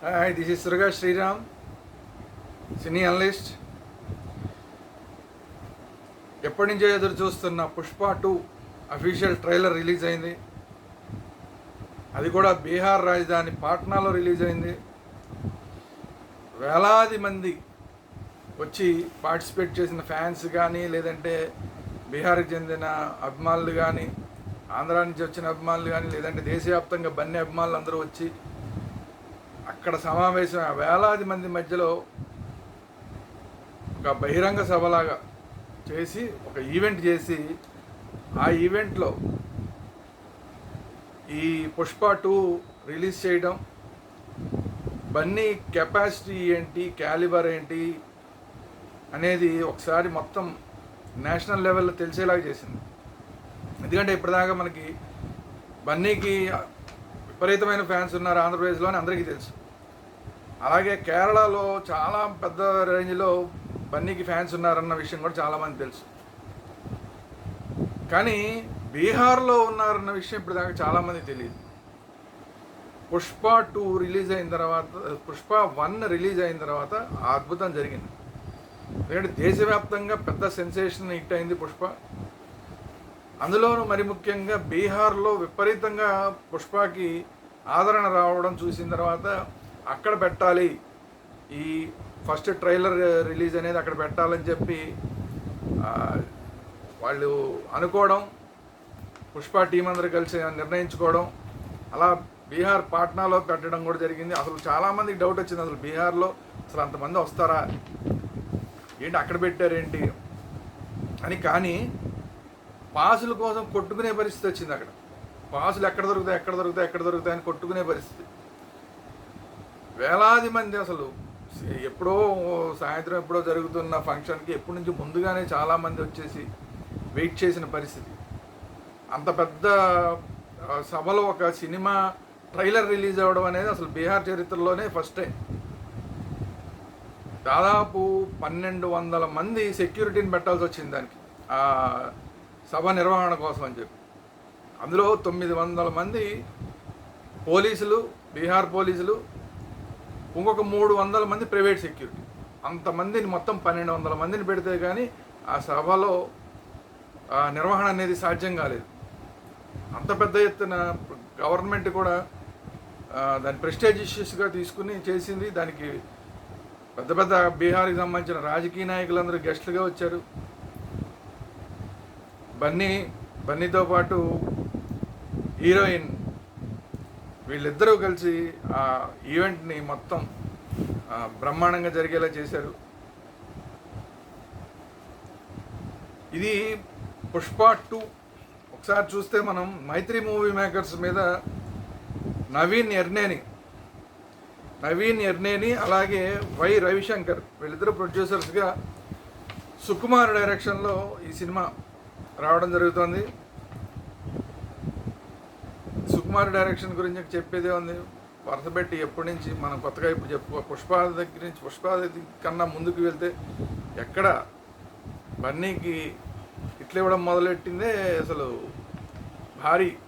Hi, this is Surga Sriram, cine analyst. ఎప్పటి నుంచో ఎదురు చూస్తున్న పుష్ప 2 అఫీషియల్ ట్రైలర్ రిలీజ్ అయింది. అది కూడా బీహార్ రాజధాని పాట్నాలో రిలీజ్ అయింది. వేలాది మంది వచ్చి పార్టిసిపేట్ చేసిన ఫ్యాన్స్ కానీ, లేదంటే బీహార్కి చెందిన అభిమానులు కానీ, ఆంధ్రా నుంచి వచ్చిన అభిమానులు కానీ, లేదంటే దేశవ్యాప్తంగా బన్నీ అభిమానులు అందరూ వచ్చి అక్కడ సమావేశం వేలాది మంది మధ్యలో ఒక బహిరంగ సభలాగా చేసి ఒక ఈవెంట్ చేసి, ఆ ఈవెంట్లో ఈ పుష్ప 2 రిలీజ్ చేయడం, బన్నీ కెపాసిటీ ఏంటి, క్యాలిబర్ ఏంటి అనేది ఒకసారి మొత్తం నేషనల్ లెవెల్లో తెలిసేలాగా చేసింది. ఎందుకంటే ఇప్పటిదాకా మనకి బన్నీకి విపరీతమైన ఫ్యాన్స్ ఉన్నారు ఆంధ్రప్రదేశ్లోని అందరికీ తెలుసు. అలాగే కేరళలో చాలా పెద్ద రేంజ్లో బన్నీకి ఫ్యాన్స్ ఉన్నారన్న విషయం కూడా చాలామంది తెలుసు. కానీ బీహార్లో ఉన్నారన్న విషయం ఇప్పటిదాకా చాలామంది తెలియదు. పుష్ప 2 రిలీజ్ అయిన తర్వాత, పుష్ప 1 రిలీజ్ అయిన తర్వాత ఆ అద్భుతం జరిగింది. ఎందుకంటే దేశవ్యాప్తంగా పెద్ద సెన్సేషన్ హిట్ అయింది పుష్ప. అందులోనూ మరి ముఖ్యంగా బీహార్లో విపరీతంగా పుష్పకి ఆదరణ రావడం చూసిన తర్వాత అక్కడ పెట్టాలి, ఈ ఫస్ట్ ట్రైలర్ రిలీజ్ అనేది అక్కడ పెట్టాలని చెప్పి వాళ్ళు అనుకోవడం, పుష్ప టీం అందరూ కలిసి నిర్ణయించుకోవడం, అలా బీహార్ పాట్నాలో పెట్టడం కూడా జరిగింది. అసలు చాలామందికి డౌట్ వచ్చింది, అసలు బీహార్లో అసలు అంతమంది వస్తారా ఏంటి, అక్కడ పెట్టారేంటి అని. కానీ పాసుల కోసం కొట్టుకునే పరిస్థితి వచ్చింది. అక్కడ పాసులు ఎక్కడ దొరుకుతాయి అని కొట్టుకునే పరిస్థితి. వేలాది మంది అసలు ఎప్పుడో సాయంత్రం ఎప్పుడో జరుగుతున్న ఫంక్షన్కి ఎప్పటి నుంచి ముందుగానే చాలామంది వచ్చేసి వెయిట్ చేసిన పరిస్థితి. అంత పెద్ద సభలో ఒక సినిమా ట్రైలర్ రిలీజ్ అవ్వడం అనేది అసలు బీహార్ చరిత్రలోనే ఫస్ట్ టైం. దాదాపు 1200 మంది సెక్యూరిటీని పెట్టాల్సి వచ్చింది దానికి, ఆ సభ నిర్వహణ కోసం అని చెప్పి. అందులో 900 మంది పోలీసులు, బీహార్ పోలీసులు, ఇంకొక 300 మంది ప్రైవేట్ సెక్యూరిటీ. అంతమందిని మొత్తం 1200 మందిని పెడితే కానీ ఆ సభలో నిర్వహణ అనేది సాధ్యం కాలేదు. అంత పెద్ద ఎత్తున గవర్నమెంట్ కూడా దాన్ని ప్రెస్టేజియస్గా తీసుకుని చేసింది. దానికి పెద్ద పెద్ద బీహార్కి సంబంధించిన రాజకీయ నాయకులందరూ గెస్టులుగా వచ్చారు. బన్నీతో పాటు హీరోయిన్, వీళ్ళిద్దరూ కలిసి ఆ ఈవెంట్ని మొత్తం బ్రహ్మాండంగా జరిగేలా చేశారు. ఇది పుష్ప 2 ఒకసారి చూస్తే మనం మైత్రి మూవీ మేకర్స్ మీద నవీన్ ఎర్నేని అలాగే వై రవిశంకర్ వీళ్ళిద్దరు ప్రొడ్యూసర్స్గా సుకుమార్ డైరెక్షన్లో ఈ సినిమా రావడం జరుగుతుంది. సుకుమార్ డైరెక్షన్ గురించి చెప్పేదే ఉంది, వరుసపెట్టి ఎప్పటి నుంచి మనం కొత్తగా ఇప్పుడు పుష్ప దగ్గర నుంచి, పుష్ప కన్నా ముందుకు వెళ్తే ఎక్కడ బన్నీకి హిట్లు ఇవ్వడం మొదలెట్టిందే, అసలు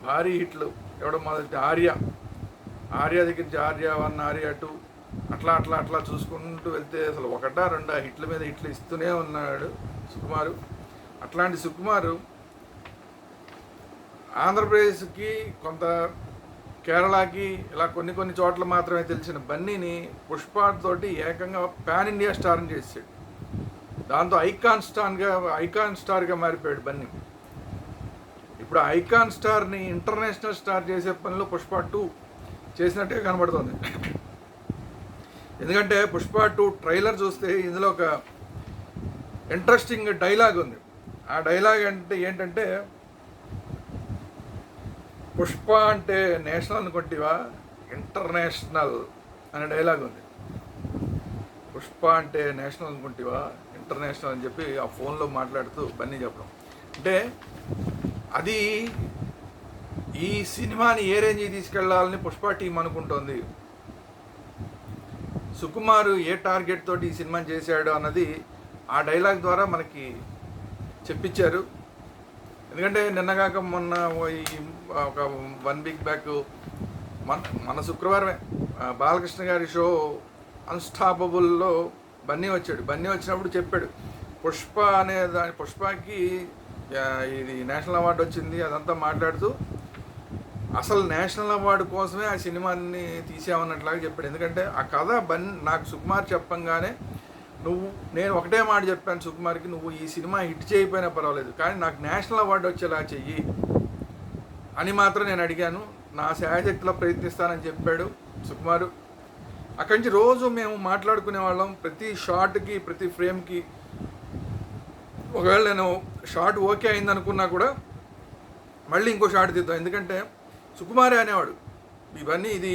భారీ హిట్లు ఇవ్వడం మొదలెట్టి ఆర్య దగ్గర నుంచి ఆర్య 1, ఆర్య 2 అట్లా చూసుకుంటూ వెళ్తే అసలు 1-2 హిట్ల మీద హిట్లు ఇస్తూనే ఉన్నాడు సుకుమారు. అట్లాంటి సుకుమారు ఆంధ్రప్రదేశ్కి, కొంత కేరళకి, ఇలా కొన్ని చోట్ల మాత్రమే తెలిసిన బన్నీని పుష్ప తోటి ఏకంగా పాన్ ఇండియా స్టార్ని చేసాడు. దాంతో ఐకాన్ స్టార్గా మారిపోయాడు బన్నీ. ఇప్పుడు ఐకాన్ స్టార్ని ఇంటర్నేషనల్ స్టార్ చేసే పనిలో పుష్ప 2 చేసినట్టే కనబడుతుంది. ఎందుకంటే పుష్ప 2 ట్రైలర్ చూస్తే ఇందులో ఒక ఇంట్రెస్టింగ్ డైలాగ్ ఉంది. ఆ డైలాగ్ ఏంటంటే, పుష్ప అంటే నేషనల్ అనుకుంటేవా ఇంటర్నేషనల్ అనే డైలాగ్ ఉంది. పుష్ప అంటే నేషనల్ అనుకుంటేవా ఇంటర్నేషనల్ అని చెప్పి ఆ ఫోన్లో మాట్లాడుతూ బన్నీ చెప్పడం. అంటే అది ఈ సినిమాని ఏ రేంజ్కి తీసుకెళ్లాలని పుష్ప టీం అనుకుంటోంది. సుకుమారు ఏ టార్గెట్ తోటి ఈ సినిమాని చేశాడు అన్నది ఆ డైలాగ్ ద్వారా మనకి చెప్పించారు. ఎందుకంటే నిన్నగాక మొన్న ఒక 1 వీక్ బ్యాక్ మన శుక్రవారమే బాలకృష్ణ గారి షో అన్స్టాపబుల్లో బన్నీ వచ్చాడు. బన్నీ వచ్చినప్పుడు చెప్పాడు, పుష్ప అనే దాని పుష్పకి ఇది నేషనల్ అవార్డు వచ్చింది అదంతా మాట్లాడుతూ అసలు నేషనల్ అవార్డు కోసమే ఆ సినిమాని తీసామన్నట్లాగా చెప్పాడు. ఎందుకంటే ఆ కథ నాకు సుకుమార్ చెప్పంగానే నేను ఒకటే మాట చెప్పాను సుకుమార్కి, నువ్వు ఈ సినిమా హిట్ చేయకపోయినా పర్వాలేదు కానీ నాకు నేషనల్ అవార్డు వచ్చేలా చెయ్యి అని మాత్రం నేను అడిగాను, నా శాయశక్తిలో ప్రయత్నిస్తానని చెప్పాడు సుకుమారు. అక్కడి నుంచి రోజు మేము మాట్లాడుకునే వాళ్ళం, ప్రతి షాట్కి ప్రతి ఫ్రేమ్కి. ఒకవేళ నేను షాట్ ఓకే అయిందనుకున్నా కూడా మళ్ళీ ఇంకో షాట్ తీద్దాం, ఎందుకంటే సుకుమారే అనేవాడు ఇవన్నీ ఇది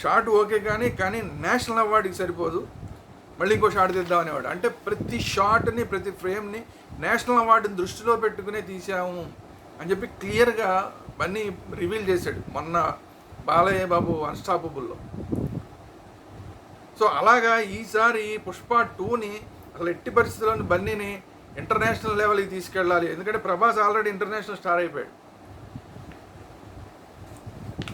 షాట్ ఓకే కానీ నేషనల్ అవార్డుకి సరిపోదు, మళ్ళీ ఇంకో షాట్ తీద్దాం అనేవాడు. అంటే ప్రతి షాట్ని ప్రతి ఫ్రేమ్ని నేషనల్ అవార్డుని దృష్టిలో పెట్టుకునే తీసాము అని చెప్పి క్లియర్గా బన్నీ రివీల్ చేశాడు మొన్న బాలయ్య బాబు అన్స్టాపబుల్లో. సో అలాగా ఈసారి పుష్ప 2ని అసలు ఎట్టి పరిస్థితుల్లోని బన్నీని ఇంటర్నేషనల్ లెవెల్కి తీసుకెళ్ళాలి, ఎందుకంటే ప్రభాస్ ఆల్రెడీ ఇంటర్నేషనల్ స్టార్ అయిపోయాడు.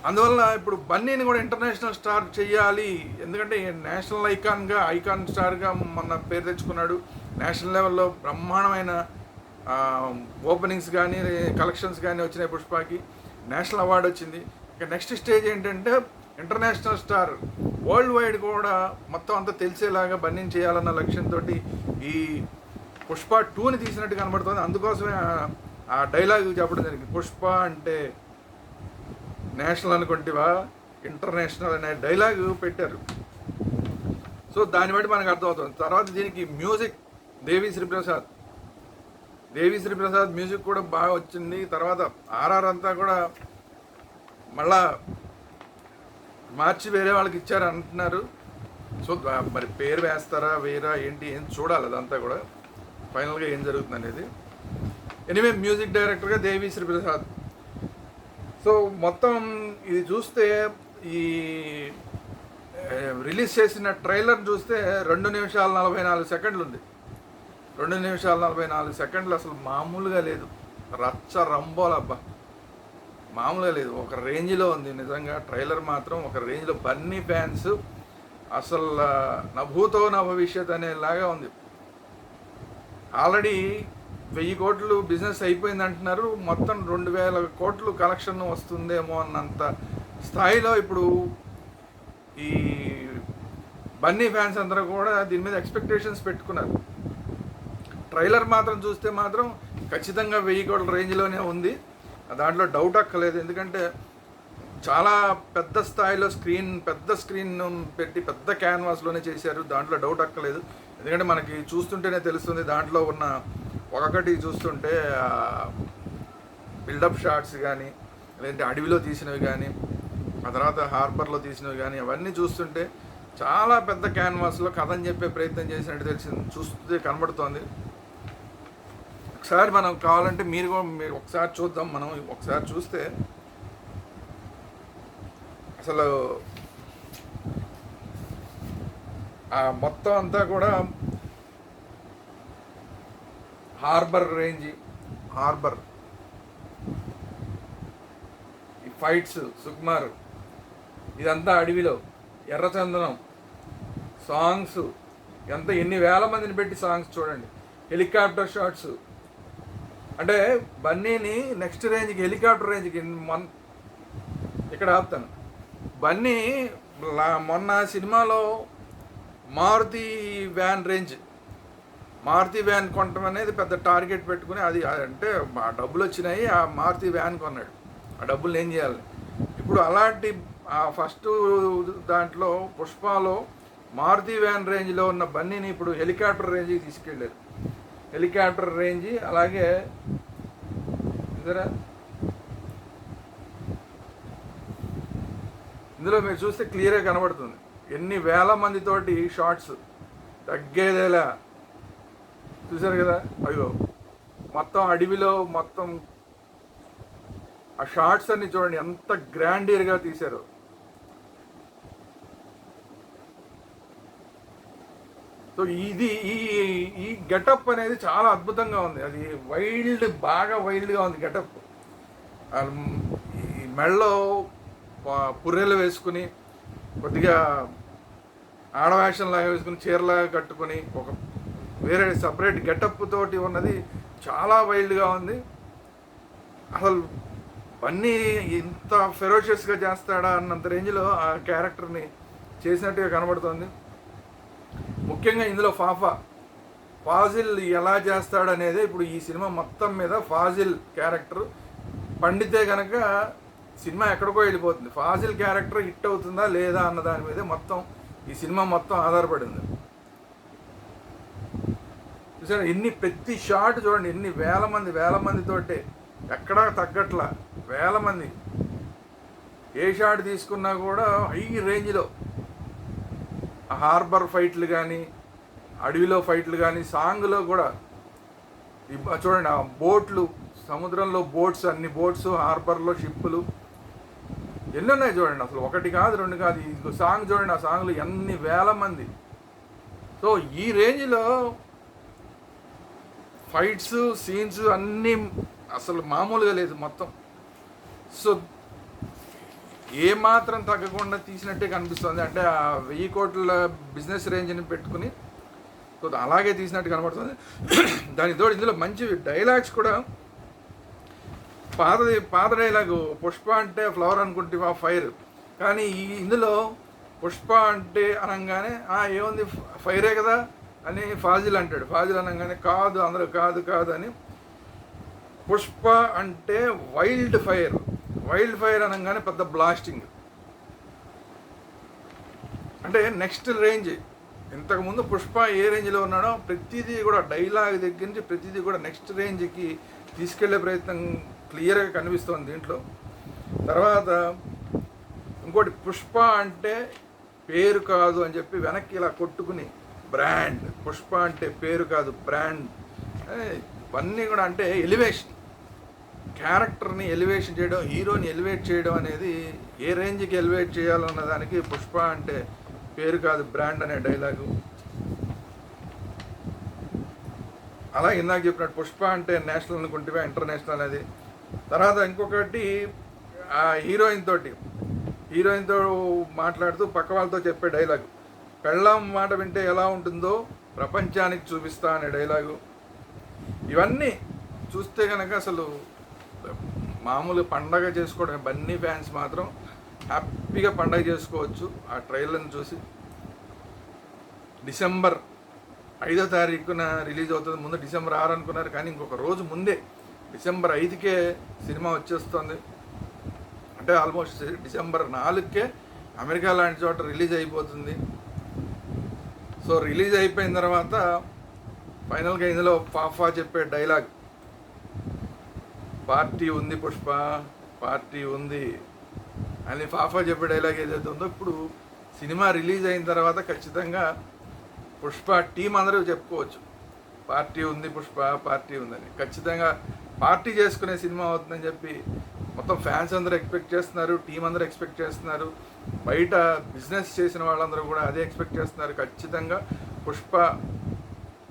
అందువల్ల ఇప్పుడు బన్నీని కూడా ఇంటర్నేషనల్ స్టార్ చెయ్యాలి, ఎందుకంటే నేషనల్ ఐకాన్ స్టార్గా మొన్న పేరు తెచ్చుకున్నాడు. నేషనల్ లెవెల్లో బ్రహ్మాండమైన ఓపెనింగ్స్ కానీ కలెక్షన్స్ కానీ వచ్చినాయి పుష్పకి, నేషనల్ అవార్డు వచ్చింది. ఇక నెక్స్ట్ స్టేజ్ ఏంటంటే ఇంటర్నేషనల్ స్టార్, వరల్డ్ వైడ్ కూడా మొత్తం అంతా తెలిసేలాగా బన్నీని చేయాలన్న లక్ష్యంతో ఈ పుష్ప 2ని తీసినట్టు కనబడుతుంది. అందుకోసమే ఆ డైలాగ్ చెప్పడం జరిగింది, పుష్ప అంటే నేషనల్ అనుకుంటేవా ఇంటర్నేషనల్ అనే డైలాగు పెట్టారు. సో దాన్ని బట్టి మనకు అర్థమవుతుంది. తర్వాత దీనికి మ్యూజిక్ దేవి శ్రీప్రసాద్ మ్యూజిక్ కూడా బాగా వచ్చింది. తర్వాత ఆర్ఆర్ అంతా కూడా మళ్ళా మార్చి వేరే వాళ్ళకి ఇచ్చారు అంటున్నారు. సో మరి పేరు వేస్తారా వేరా ఏంటి ఏం చూడాలి, అదంతా కూడా ఫైనల్గా ఏం జరుగుతుంది అనేది. ఎనీవే మ్యూజిక్ డైరెక్టర్గా దేవి శ్రీప్రసాద్. సో మొత్తం ఇది చూస్తే ఈ రిలీజ్ చేసిన ట్రైలర్ చూస్తే 2 నిమిషాల 44 సెకండ్లు ఉంది. 2 నిమిషాల 44 సెకండ్లు అసలు మామూలుగా లేదు, రచ్చ రంబోలబ్బా మామూలుగా లేదు, ఒక రేంజ్లో ఉంది నిజంగా. ట్రైలర్ మాత్రం ఒక రేంజ్లో, బన్నీ ఫ్యాన్స్ అసలు నభూతో నా భవిష్యత్ అనేలాగా ఉంది. ఆల్రెడీ 1000 కోట్లు బిజినెస్ అయిపోయింది అంటున్నారు, మొత్తం 2000 కోట్లు కలెక్షన్ వస్తుందేమో అన్నంత స్థాయిలో ఇప్పుడు ఈ బన్నీ ఫ్యాన్స్ అందరూ కూడా దీని మీద ఎక్స్పెక్టేషన్స్ పెట్టుకున్నారు. ట్రైలర్ మాత్రం చూస్తే మాత్రం ఖచ్చితంగా 1000 కోట్ల రేంజ్లోనే ఉంది, దాంట్లో డౌట్ అక్కలేదు. ఎందుకంటే చాలా పెద్ద స్థాయిలో పెద్ద స్క్రీన్ పెట్టి పెద్ద క్యాన్వాస్లోనే చేశారు, దాంట్లో డౌట్ అక్కలేదు. ఎందుకంటే మనకి చూస్తుంటేనే తెలుస్తుంది, దాంట్లో ఉన్న ఒక్కొక్కటి చూస్తుంటే బిల్డప్ షాట్స్ కానీ లేదంటే అడవిలో తీసినవి కానీ ఆ తర్వాత హార్బర్లో తీసినవి కానీ అవన్నీ చూస్తుంటే చాలా పెద్ద క్యాన్వాస్లో కథ అని చెప్పే ప్రయత్నం చేసినట్టు చూస్తే కనబడుతోంది. ఒకసారి మనం కావాలంటే మీరు ఒకసారి చూద్దాం, మనం ఒకసారి చూస్తే అసలు మొత్తం అంతా కూడా హార్బర్ ఈ ఫైట్స్ సుకుమార్, ఇదంతా అడవిలో ఎర్రచందనం, సాంగ్స్ ఎన్ని వేల మందిని పెట్టి సాంగ్స్ చూడండి, హెలికాప్టర్ షాట్స్. అంటే బన్నీని నెక్స్ట్ రేంజ్కి, హెలికాప్టర్ రేంజ్కి ఇక్కడ ఆపుతాను. బన్నీ మొన్న సినిమాలో మారుతి వ్యాన్ కొనటం అనేది పెద్ద టార్గెట్ పెట్టుకుని, అది అంటే ఆ డబ్బులు వచ్చినాయి, ఆ మారుతి వ్యాన్ కొన్నాడు, ఆ డబ్బులు ఏం చేయాలి. ఇప్పుడు అలాంటి ఫస్ట్ దాంట్లో పుష్పలో మారుతి వ్యాన్ రేంజ్లో ఉన్న బన్నీని ఇప్పుడు హెలికాప్టర్ రేంజ్కి తీసుకెళ్ళారు. హెలికాప్టర్ రేంజ్ అలాగే ఇందులో మీరు చూస్తే క్లియర్గా కనబడుతుంది ఎన్ని వేల మందితోటి షార్ట్స్, తగ్గేదేలా. చూసారు కదా, అయ్యో మొత్తం అడవిలో మొత్తం ఆ షార్ట్స్ అన్ని చూడండి ఎంత గ్రాండియర్గా తీశారు. సో ఇది ఈ గెటప్ అనేది చాలా అద్భుతంగా ఉంది, అది బాగా వైల్డ్గా ఉంది గెటప్. ఈ మెళ్ళలో పుర్రెలు వేసుకుని కొద్దిగా ఆడవేషంలాగా వేసుకుని చీరలాగా కట్టుకొని ఒక వేరే సపరేట్ గెటప్ తోటి ఉన్నది చాలా వైల్డ్గా ఉంది. అసలు బన్నీ ఇంత ఫెరోషియస్గా చేస్తాడా అన్నంత రేంజ్లో ఆ క్యారెక్టర్ని చేసినట్టుగా కనబడుతుంది. ముఖ్యంగా ఇందులో ఫాజిల్ ఎలా చేస్తాడనేది ఇప్పుడు ఈ సినిమా మొత్తం మీద ఫాజిల్ క్యారెక్టర్ పండితే కనుక సినిమా ఎక్కడికో వెళ్ళిపోతుంది. ఫాజిల్ క్యారెక్టర్ హిట్ అవుతుందా లేదా అన్న దాని మీదే మొత్తం ఈ సినిమా మొత్తం ఆధారపడింది. చూసారా, ప్రతి షాట్ చూడండి, ఎన్ని వేల మందితోటే, ఎక్కడా తగ్గట్లా, వేల మంది. ఏ షాట్ తీసుకున్నా కూడా హై రేంజ్లో హార్బర్ ఫైట్లు కానీ, అడవిలో ఫైట్లు కానీ, సాంగ్లో కూడా చూడండి, ఆ బోట్లు, సముద్రంలో బోట్స్, అన్ని బోట్స్, హార్బర్లో షిప్పులు ఎన్ని ఉన్నాయి చూడండి. అసలు ఒకటి కాదు రెండు కాదు. ఈ సాంగ్ చూడండి, ఆ సాంగ్లు ఎన్ని వేల మంది. సో ఈ రేంజ్లో ఫైట్స్ సీన్స్ అన్నీ అసలు మామూలుగా లేదు మొత్తం. సో ఏమాత్రం తగ్గకుండా తీసినట్టే కనిపిస్తుంది. అంటే ఆ 1000 కోట్ల బిజినెస్ రేంజ్ని పెట్టుకుని అలాగే తీసినట్టు కనబడుతుంది. దానితో ఇందులో మంచి డైలాగ్స్ కూడా, పాత డైలాగు పుష్ప అంటే ఫ్లవర్ అనుకుంటేవా ఫైర్, కానీ ఇందులో పుష్ప అంటే అనగానే ఏముంది ఫైరే కదా అని ఫాజిల్ అంటాడు. ఫాజిల్ అనగానే కాదు, అందరూ కాదు కాదు అని. పుష్ప అంటే వైల్డ్ ఫైర్ అనగానే పెద్ద బ్లాస్టింగ్, అంటే నెక్స్ట్ రేంజ్. ఇంతకుముందు పుష్ప ఏ రేంజ్లో ఉన్నాడో ప్రతిదీ కూడా డైలాగ్ దగ్గర నుంచి ప్రతిదీ కూడా నెక్స్ట్ రేంజ్కి తీసుకెళ్లే ప్రయత్నం క్లియర్గా కనిపిస్తోంది దీంట్లో. తర్వాత ఇంకోటి, పుష్ప అంటే పేరు కాదు అని చెప్పి వెనక్కి ఇలా కొట్టుకుని బ్రాండ్, పుష్ప అంటే పేరు కాదు బ్రాండ్. ఇవన్నీ కూడా అంటే ఎలివేషన్, క్యారెక్టర్ని ఎలివేషన్ చేయడం, హీరోని ఎలివేట్ చేయడం అనేది ఏ రేంజ్కి ఎలివేట్ చేయాలన్న దానికి పుష్ప అంటే పేరు కాదు బ్రాండ్ అనే డైలాగు. అలా ఇందాక చెప్పినట్టు పుష్ప అంటే నేషనల్ అనుకుంటే ఇంటర్నేషనల్ అనేది. తర్వాత ఇంకొకటి, ఆ హీరోయిన్తో మాట్లాడుతూ పక్క వాళ్ళతో చెప్పే డైలాగు, పెళ్ళాం మాట వింటే ఎలా ఉంటుందో ప్రపంచానికి చూపిస్తా అనే డైలాగు. ఇవన్నీ చూస్తే కనుక అసలు మామూలు పండగ చేసుకోవడం, బన్నీ ఫ్యాన్స్ మాత్రం హ్యాపీగా పండగ చేసుకోవచ్చు ఆ ట్రైలర్ని చూసి. డిసెంబర్ 5వ తారీఖున రిలీజ్ అవుతుంది. ముందు డిసెంబర్ 6 అనుకున్నారు, కానీ ఇంకొక రోజు ముందే డిసెంబర్ 5కే సినిమా వచ్చేస్తుంది. అంటే ఆల్మోస్ట్ డిసెంబర్ 4కే అమెరికా లాంటి చోట రిలీజ్ అయిపోతుంది. సో రిలీజ్ అయిపోయిన తర్వాత ఫైనల్గా ఇందులో ఫాఫా చెప్పే డైలాగ్, పార్టీ ఉంది పుష్ప, పార్టీ ఉంది అని ఫాఫా చెప్పే డైలాగ్ ఏదైతే ఉందో, ఇప్పుడు సినిమా రిలీజ్ అయిన తర్వాత ఖచ్చితంగా పుష్ప టీం అందరూ చెప్పుకోవచ్చు, పార్టీ ఉంది పుష్ప, పార్టీ ఉందని. ఖచ్చితంగా పార్టీ చేసుకునే సినిమా అవుతుందని చెప్పి మొత్తం ఫ్యాన్స్ అందరూ ఎక్స్పెక్ట్ చేస్తున్నారు, టీం అందరూ ఎక్స్పెక్ట్ చేస్తున్నారు, బయట బిజినెస్ చేసిన వాళ్ళందరూ కూడా అదే ఎక్స్పెక్ట్ చేస్తున్నారు. ఖచ్చితంగా పుష్ప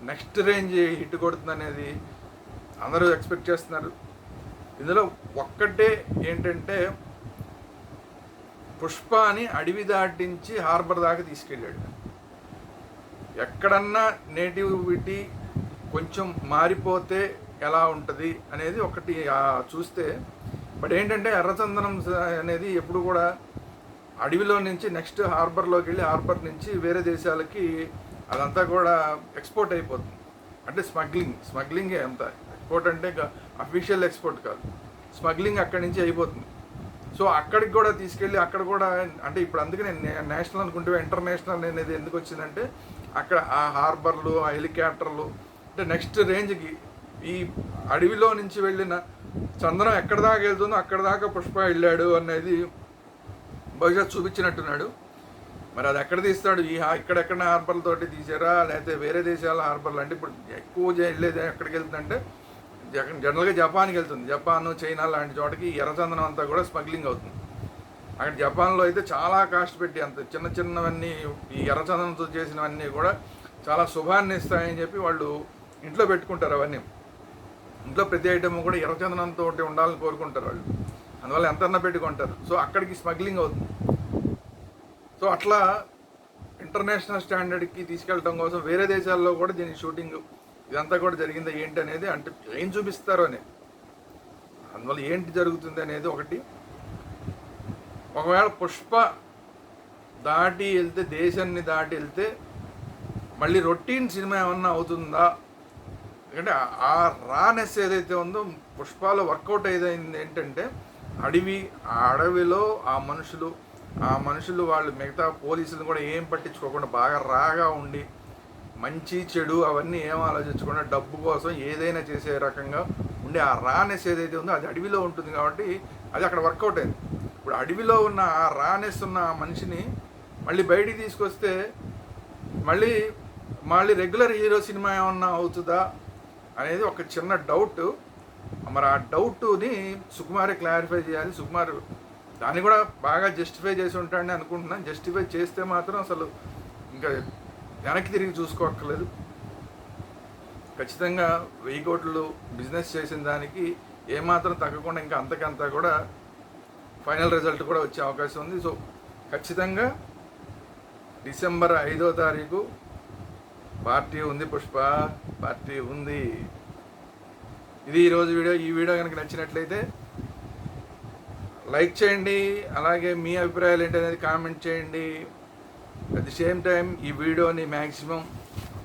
నెక్స్ట్ రేంజ్ హిట్ కొడుతుంది అనేది అందరూ ఎక్స్పెక్ట్ చేస్తున్నారు. ఇందులో ఒక్కటే ఏంటంటే, పుష్పని అడవి దాటించి హార్బర్ దాకా తీసుకెళ్ళాడు. ఎక్కడన్నా నేటివిటీ కొంచెం మారిపోతే ఎలా ఉంటుంది అనేది ఒకటి చూస్తే. బట్ ఏంటంటే ఎర్రచందనం అనేది ఎప్పుడు కూడా అడవిలో నుంచి నెక్స్ట్ హార్బర్లోకి వెళ్ళి హార్బర్ నుంచి వేరే దేశాలకి అదంతా కూడా ఎక్స్పోర్ట్ అయిపోతుంది. అంటే స్మగ్లింగే అంతా. ఎక్స్పోర్ట్ అంటే అఫీషియల్ ఎక్స్పోర్ట్ కాదు, స్మగ్లింగ్ అక్కడి నుంచి అయిపోతుంది. సో అక్కడికి కూడా తీసుకెళ్ళి అక్కడ కూడా, అంటే ఇప్పుడు అందుకనే నేషనల్ అనుకుంటే ఇంటర్నేషనల్ అనేది ఎందుకు వచ్చిందంటే, అక్కడ ఆ హార్బర్లు, ఆ హెలికాప్టర్లు, అంటే నెక్స్ట్ రేంజ్కి ఈ అడవిలో నుంచి వెళ్ళిన చందనం ఎక్కడ దాకా వెళ్తుందో అక్కడ దాకా పుష్ప వెళ్ళాడు అనేది బహుశా చూపించినట్టున్నాడు. మరి అది ఎక్కడ తీస్తాడు, ఇక్కడెక్కడ హార్బర్లతోటి తీసారా లేకపోతే వేరే దేశాల హార్బర్లు? అంటే ఇప్పుడు ఎక్కువ వెళ్ళేది ఎక్కడికి వెళ్తుందంటే జనరల్గా జపాన్కి వెళ్తుంది. జపాన్, చైనా లాంటి చోటకి ఎర్రచందనం అంతా కూడా స్మగ్లింగ్ అవుతుంది. అక్కడ జపాన్లో అయితే చాలా కాస్ట్ పెట్టి, అంత చిన్నవన్నీ ఈ ఎర్రచందనంతో చేసినవన్నీ కూడా చాలా శుభాన్ని ఇస్తాయని చెప్పి వాళ్ళు ఇంట్లో పెట్టుకుంటారు. అవన్నీ ఇంట్లో ప్రతి ఐటమ్ కూడా ఎర్రచందనంతో ఉండాలని కోరుకుంటారు వాళ్ళు. అందువల్ల ఎంతన్నా పెట్టుకుంటారు. సో అక్కడికి స్మగ్లింగ్ అవుతుంది. సో సో అట్లా ఇంటర్నేషనల్ స్టాండర్డ్కి తీసుకెళ్ళడం కోసం వేరే దేశాల్లో కూడా దీని షూటింగ్ ఇదంతా కూడా జరిగింది ఏంటి అనేది, అంటే ఏం చూపిస్తారు అని, అందువల్ల ఏంటి జరుగుతుంది అనేది ఒకటి. ఒకవేళ పుష్ప దాటి వెళ్తే, దేశాన్ని దాటి వెళ్తే మళ్ళీ రొటీన్ సినిమా ఏమన్నా అవుతుందా? ఎందుకంటే ఆ రానెస్ ఏదైతే ఉందో పుష్పాలో వర్కౌట్ అయ్యింది ఏంటంటే, ఆ అడవిలో ఆ మనుషులు వాళ్ళు మిగతా పోలీసులు కూడా ఏం పట్టించుకోకుండా బాగా రాగా ఉండి మంచి చెడు అవన్నీ ఏం ఆలోచించకుండా డబ్బు కోసం ఏదైనా చేసే రకంగా ఉండే ఆ రానెస్ ఏదైతే ఉందో అది అడవిలో ఉంటుంది కాబట్టి అది అక్కడ వర్కౌట్ అయింది. ఇప్పుడు అడవిలో ఉన్న ఆ రానెస్ ఉన్న ఆ మనిషిని మళ్ళీ బయటికి తీసుకొస్తే మళ్ళీ రెగ్యులర్ హీరో సినిమా ఏమన్నా అవుతుందా అనేది ఒక చిన్న డౌట్. మరి ఆ డౌట్ని సుకుమారే క్లారిఫై చేయాలి. సుకుమార్ దాన్ని కూడా బాగా జస్టిఫై చేసి ఉంటాడని అనుకుంటున్నాను. జస్టిఫై చేస్తే మాత్రం అసలు ఇంకా వెనక్కి తిరిగి చూసుకోక్కర్లేదు. ఖచ్చితంగా 1000 కోట్లు బిజినెస్ చేసిన దానికి ఏమాత్రం తగ్గకుండా ఇంకా అంతకంతా కూడా ఫైనల్ రిజల్ట్ కూడా వచ్చే అవకాశం ఉంది. సో ఖచ్చితంగా డిసెంబర్ 5వ తారీఖు పార్టీ ఉంది, పుష్ప పార్టీ ఉంది. ఇది ఈరోజు వీడియో. ఈ వీడియో కనుక నచ్చినట్లయితే లైక్ చేయండి, అలాగే మీ అభిప్రాయాలు ఏంటనేది కామెంట్ చేయండి. అట్ ది సేమ్ టైం ఈ వీడియోని మ్యాక్సిమం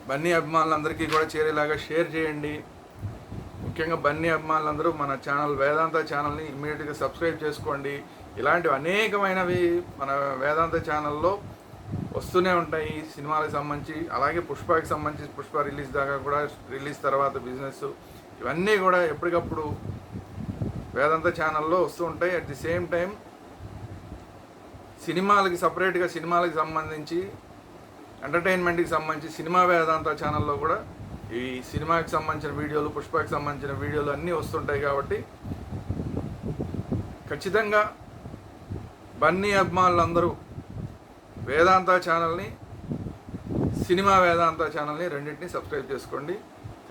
బన్నీ అభిమానులందరికీ కూడా చేరేలాగా షేర్ చేయండి. ముఖ్యంగా బన్నీ అభిమానులందరూ మన ఛానల్ వేదాంత ఛానల్ని ఇమ్మీడియట్గా సబ్స్క్రైబ్ చేసుకోండి. ఇలాంటివి అనేకమైనవి మన వేదాంత ఛానల్లో వస్తూనే ఉంటాయి సినిమాలకు సంబంధించి, అలాగే పుష్పకి సంబంధించి పుష్ప రిలీజ్ దాకా కూడా, రిలీజ్ తర్వాత బిజినెస్, ఇవన్నీ కూడా ఎప్పటికప్పుడు వేదాంత ఛానల్లో వస్తూ ఉంటాయి. అట్ ది సేమ్ టైం సినిమాలకి సపరేట్గా సినిమాలకు సంబంధించి ఎంటర్టైన్మెంట్కి సంబంధించి సినిమా వేదాంత ఛానల్లో కూడా ఈ సినిమాకి సంబంధించిన వీడియోలు, పుష్పకి సంబంధించిన వీడియోలు అన్నీ వస్తుంటాయి. కాబట్టి ఖచ్చితంగా బన్నీ అభిమానులందరూ వేదాంత ఛానల్ని, సినిమా వేదాంత ఛానల్ని రెండింటినీ సబ్స్క్రైబ్ చేసుకోండి.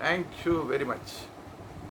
Thank you very much.